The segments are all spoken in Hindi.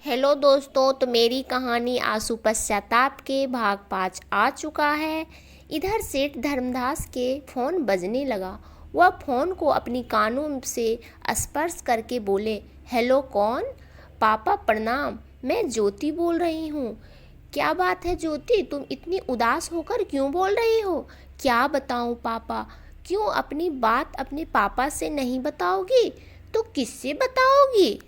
हेलो दोस्तों, तो मेरी कहानी आंसू पश्चाताप के भाग 5 आ चुका है। इधर सेठ धर्मदास के फ़ोन बजने लगा। वह फ़ोन को अपनी कानों से स्पर्श करके बोले, हेलो कौन? पापा प्रणाम, मैं ज्योति बोल रही हूँ। क्या बात है ज्योति, तुम इतनी उदास होकर क्यों बोल रही हो? क्या बताऊँ पापा? क्यों अपनी बात अपने पापा से नहीं बताओगी तो किससे बताओगी?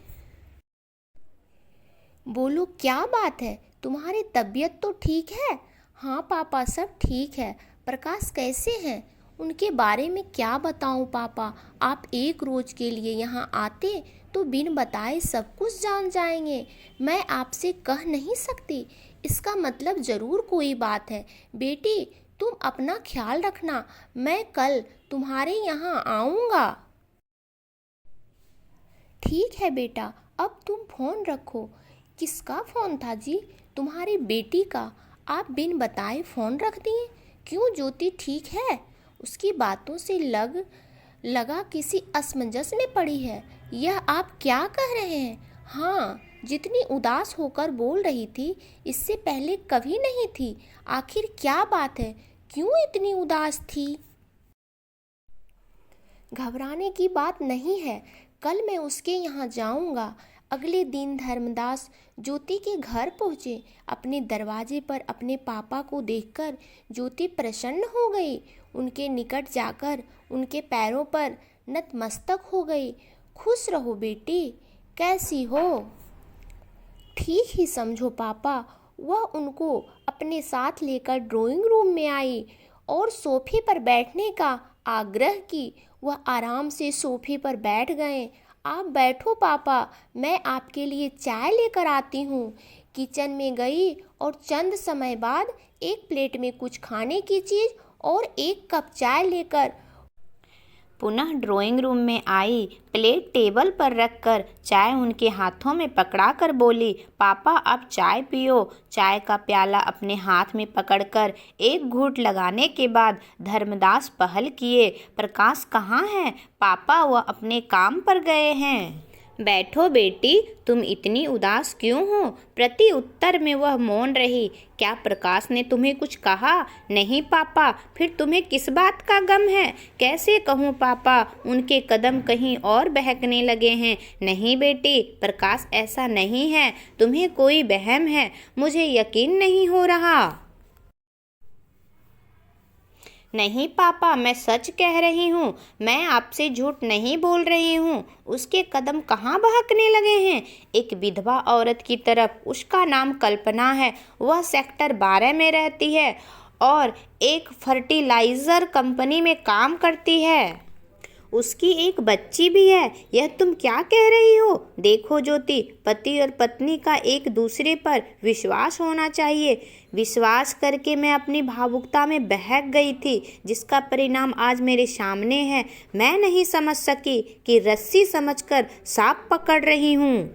बोलो क्या बात है, तुम्हारी तबीयत तो ठीक है? हाँ पापा, सब ठीक है। प्रकाश कैसे हैं? उनके बारे में क्या बताऊं पापा, आप एक रोज के लिए यहाँ आते तो बिन बताए सब कुछ जान जाएंगे। मैं आपसे कह नहीं सकती, इसका मतलब ज़रूर कोई बात है। बेटी तुम अपना ख्याल रखना, मैं कल तुम्हारे यहाँ आऊँगा। ठीक है बेटा, अब तुम फ़ोन रखो। किसका फ़ोन था जी? तुम्हारी बेटी का। आप बिन बताए फ़ोन रख दिए। क्यों ज्योति ठीक है? उसकी बातों से लगा किसी असमंजस में पड़ी है। यह आप क्या कह रहे हैं? हाँ, जितनी उदास होकर बोल रही थी इससे पहले कभी नहीं थी। आखिर क्या बात है, क्यों इतनी उदास थी? घबराने की बात नहीं है, कल मैं उसके यहाँ जाऊँगा। अगले दिन धर्मदास ज्योति के घर पहुँचे। अपने दरवाजे पर अपने पापा को देखकर ज्योति प्रसन्न हो गई। उनके निकट जाकर उनके पैरों पर नतमस्तक हो गई। खुश रहो बेटी, कैसी हो? ठीक ही समझो पापा। वह उनको अपने साथ लेकर ड्राइंग रूम में आई और सोफे पर बैठने का आग्रह की। वह आराम से सोफे पर बैठ गए। आप बैठो पापा, मैं आपके लिए चाय लेकर आती हूँ। किचन में गई और चंद समय बाद एक प्लेट में कुछ खाने की चीज़ और एक कप चाय लेकर पुनः ड्राइंग रूम में आई। प्लेट टेबल पर रखकर चाय उनके हाथों में पकड़ाकर बोली, पापा अब चाय पियो। चाय का प्याला अपने हाथ में पकड़कर एक घूंट लगाने के बाद धर्मदास पहल किए, प्रकाश कहाँ है? पापा वह अपने काम पर गए हैं। बैठो बेटी, तुम इतनी उदास क्यों हो? प्रति उत्तर में वह मौन रही। क्या प्रकाश ने तुम्हें कुछ कहा? नहीं पापा। फिर तुम्हें किस बात का गम है? कैसे कहूँ पापा, उनके कदम कहीं और बहकने लगे हैं। नहीं बेटी, प्रकाश ऐसा नहीं है, तुम्हें कोई वहम है, मुझे यकीन नहीं हो रहा। नहीं पापा, मैं सच कह रही हूँ, मैं आपसे झूठ नहीं बोल रही हूँ। उसके कदम कहाँ बहकने लगे हैं? एक विधवा औरत की तरफ। उसका नाम कल्पना है। वह सेक्टर 12 में रहती है और एक फर्टिलाइज़र कंपनी में काम करती है। उसकी एक बच्ची भी है। यह तुम क्या कह रही हो? देखो ज्योति, पति और पत्नी का एक दूसरे पर विश्वास होना चाहिए। विश्वास करके मैं अपनी भावुकता में बहक गई थी, जिसका परिणाम आज मेरे सामने है। मैं नहीं समझ सकी कि रस्सी समझकर सांप पकड़ रही हूँ।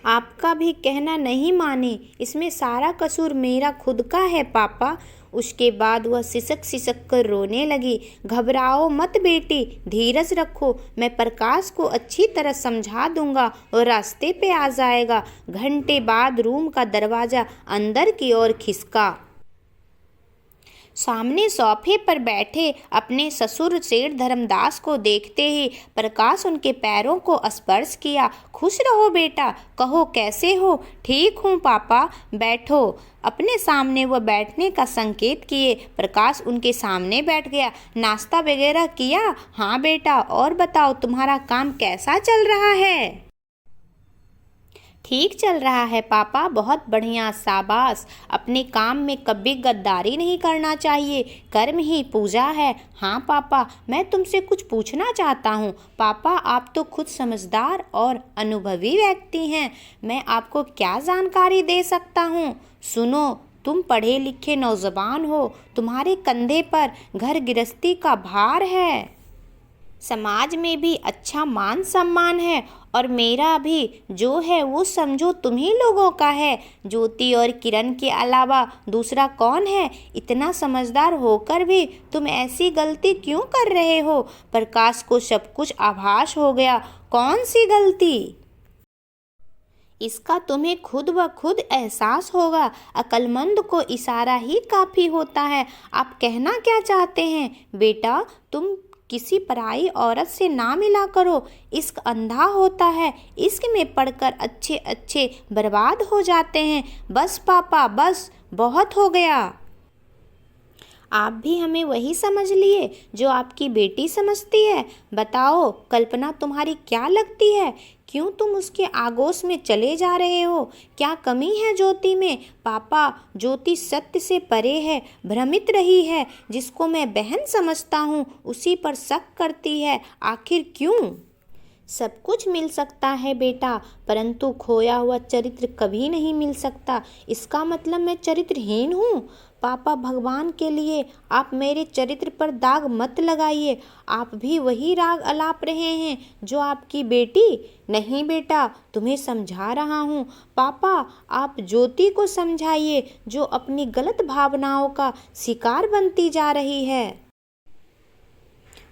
आपका भी कहना नहीं माने, इसमें सारा कसूर मेरा खुद का है पापा। उसके बाद वह सिसक सिसक कर रोने लगी। घबराओ मत बेटी, धीरज रखो, मैं प्रकाश को अच्छी तरह समझा दूंगा और रास्ते पे आ जाएगा। घंटे बाद रूम का दरवाज़ा अंदर की ओर खिसका। सामने सोफे पर बैठे अपने ससुर सेठ धर्मदास को देखते ही प्रकाश उनके पैरों को स्पर्श किया। खुश रहो बेटा, कहो कैसे हो? ठीक हूँ पापा, बैठो। अपने सामने वह बैठने का संकेत किए। प्रकाश उनके सामने बैठ गया। नाश्ता वगैरह किया? हाँ बेटा, और बताओ तुम्हारा काम कैसा चल रहा है? ठीक चल रहा है पापा, बहुत बढ़िया, शाबाश। अपने काम में कभी गद्दारी नहीं करना चाहिए, कर्म ही पूजा है। हाँ पापा, मैं तुमसे कुछ पूछना चाहता हूँ। पापा आप तो खुद समझदार और अनुभवी व्यक्ति हैं, मैं आपको क्या जानकारी दे सकता हूँ? सुनो, तुम पढ़े लिखे नौजवान हो, तुम्हारे कंधे पर घर गृहस्थी का भार है, समाज में भी अच्छा मान सम्मान है और मेरा भी जो है वो समझो तुम्ही लोगों का है। ज्योति और किरण के अलावा दूसरा कौन है? इतना समझदार होकर भी तुम ऐसी गलती क्यों कर रहे हो? प्रकाश को सब कुछ आभास हो गया। कौन सी गलती? इसका तुम्हें खुद ब खुद एहसास होगा। अक्लमंद को इशारा ही काफ़ी होता है। आप कहना क्या चाहते हैं? बेटा, तुम किसी पराई औरत से ना मिला करो। इश्क अंधा होता है। इश्क में पड़कर अच्छे अच्छे बर्बाद हो जाते हैं। बस पापा, बस, बहुत हो गया। आप भी हमें वही समझ लिए जो आपकी बेटी समझती है। बताओ, कल्पना तुम्हारी क्या लगती है? क्यों तुम उसके आगोश में चले जा रहे हो? क्या कमी है ज्योति में? पापा, ज्योति सत्य से परे है, भ्रमित रही है। जिसको मैं बहन समझता हूँ उसी पर शक करती है। आखिर क्यों? सब कुछ मिल सकता है बेटा, परंतु खोया हुआ चरित्र कभी नहीं मिल सकता। इसका मतलब मैं चरित्रहीन हूँ? पापा, भगवान के लिए आप मेरे चरित्र पर दाग मत लगाइए। आप भी वही राग अलाप रहे हैं जो आपकी बेटी। नहीं बेटा, तुम्हें समझा रहा हूँ। पापा, आप ज्योति को समझाइए जो अपनी गलत भावनाओं का शिकार बनती जा रही है।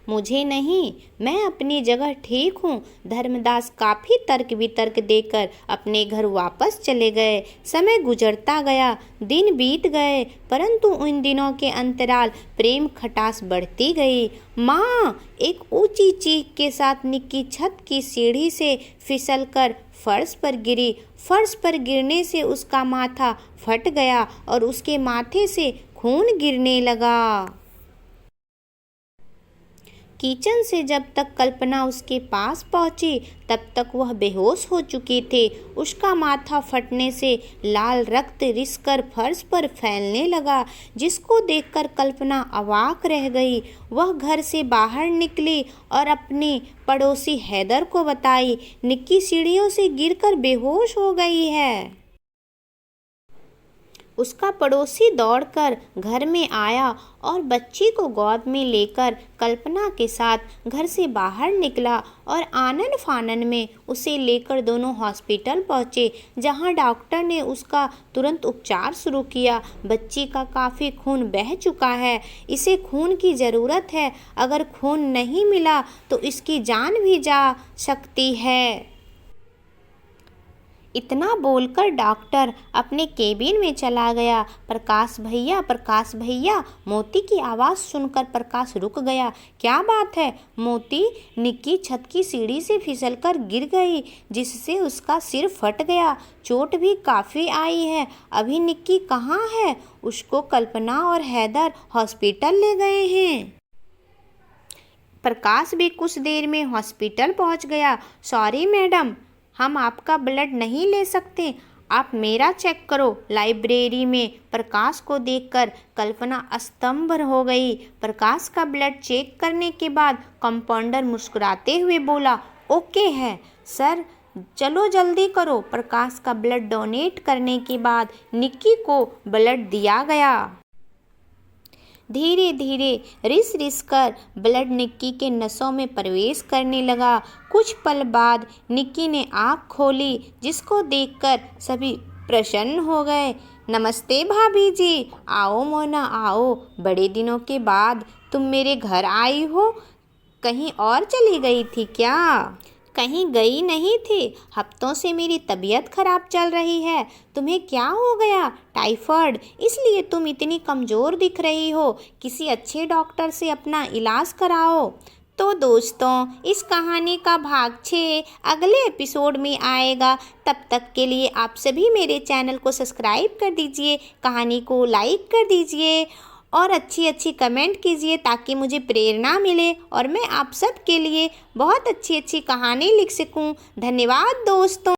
मुझे नहीं, मैं अपनी जगह ठीक हूँ। धर्मदास काफ़ी तर्क वितर्क देकर अपने घर वापस चले गए। समय गुजरता गया, दिन बीत गए, परंतु उन दिनों के अंतराल प्रेम खटास बढ़ती गई। माँ! एक ऊंची चीख के साथ निक्की छत की सीढ़ी से फिसलकर फर्श पर गिरी। फर्श पर गिरने से उसका माथा फट गया और उसके माथे से खून गिरने लगा। किचन से जब तक कल्पना उसके पास पहुंची तब तक वह बेहोश हो चुकी थी। उसका माथा फटने से लाल रक्त रिसकर फर्श पर फैलने लगा, जिसको देखकर कल्पना अवाक रह गई। वह घर से बाहर निकली और अपनी पड़ोसी हैदर को बताई, निक्की सीढ़ियों से गिरकर बेहोश हो गई है। उसका पड़ोसी दौड़कर घर में आया और बच्ची को गोद में लेकर कल्पना के साथ घर से बाहर निकला और आनन फानन में उसे लेकर दोनों हॉस्पिटल पहुंचे, जहां डॉक्टर ने उसका तुरंत उपचार शुरू किया। बच्ची का काफ़ी खून बह चुका है, इसे खून की ज़रूरत है। अगर खून नहीं मिला तो इसकी जान भी जा सकती है। इतना बोलकर डॉक्टर अपने केबिन में चला गया। प्रकाश भैया, प्रकाश भैया! मोती की आवाज़ सुनकर प्रकाश रुक गया। क्या बात है मोती? निक्की छत की सीढ़ी से फिसलकर गिर गई, जिससे उसका सिर फट गया। चोट भी काफ़ी आई है। अभी निक्की कहाँ है? उसको कल्पना और हैदर हॉस्पिटल ले गए हैं। प्रकाश भी कुछ देर में हॉस्पिटल पहुंच गया। सॉरी मैडम, हम आपका ब्लड नहीं ले सकते, आप मेरा चेक करो। लाइब्रेरी में प्रकाश को देखकर कल्पना स्तंभ हो गई। प्रकाश का ब्लड चेक करने के बाद कंपाउंडर मुस्कुराते हुए बोला, ओके है सर, चलो जल्दी करो। प्रकाश का ब्लड डोनेट करने के बाद निक्की को ब्लड दिया गया। धीरे धीरे रिस रिस कर ब्लड निक्की के नसों में प्रवेश करने लगा। कुछ पल बाद निक्की ने आँख खोली, जिसको देखकर सभी प्रसन्न हो गए। नमस्ते भाभी जी, आओ मोना आओ, बड़े दिनों के बाद तुम मेरे घर आई हो। कहीं और चली गई थी क्या? कहीं गई नहीं थी, हफ्तों से मेरी तबीयत खराब चल रही है। तुम्हें क्या हो गया? टाइफाइड, इसलिए तुम इतनी कमज़ोर दिख रही हो। किसी अच्छे डॉक्टर से अपना इलाज कराओ। तो दोस्तों, इस कहानी का भाग 6 अगले एपिसोड में आएगा। तब तक के लिए आप सभी मेरे चैनल को सब्सक्राइब कर दीजिए, कहानी को लाइक कर दीजिए और अच्छी अच्छी कमेंट कीजिए, ताकि मुझे प्रेरणा मिले और मैं आप सब के लिए बहुत अच्छी अच्छी कहानी लिख सकूं। धन्यवाद दोस्तों।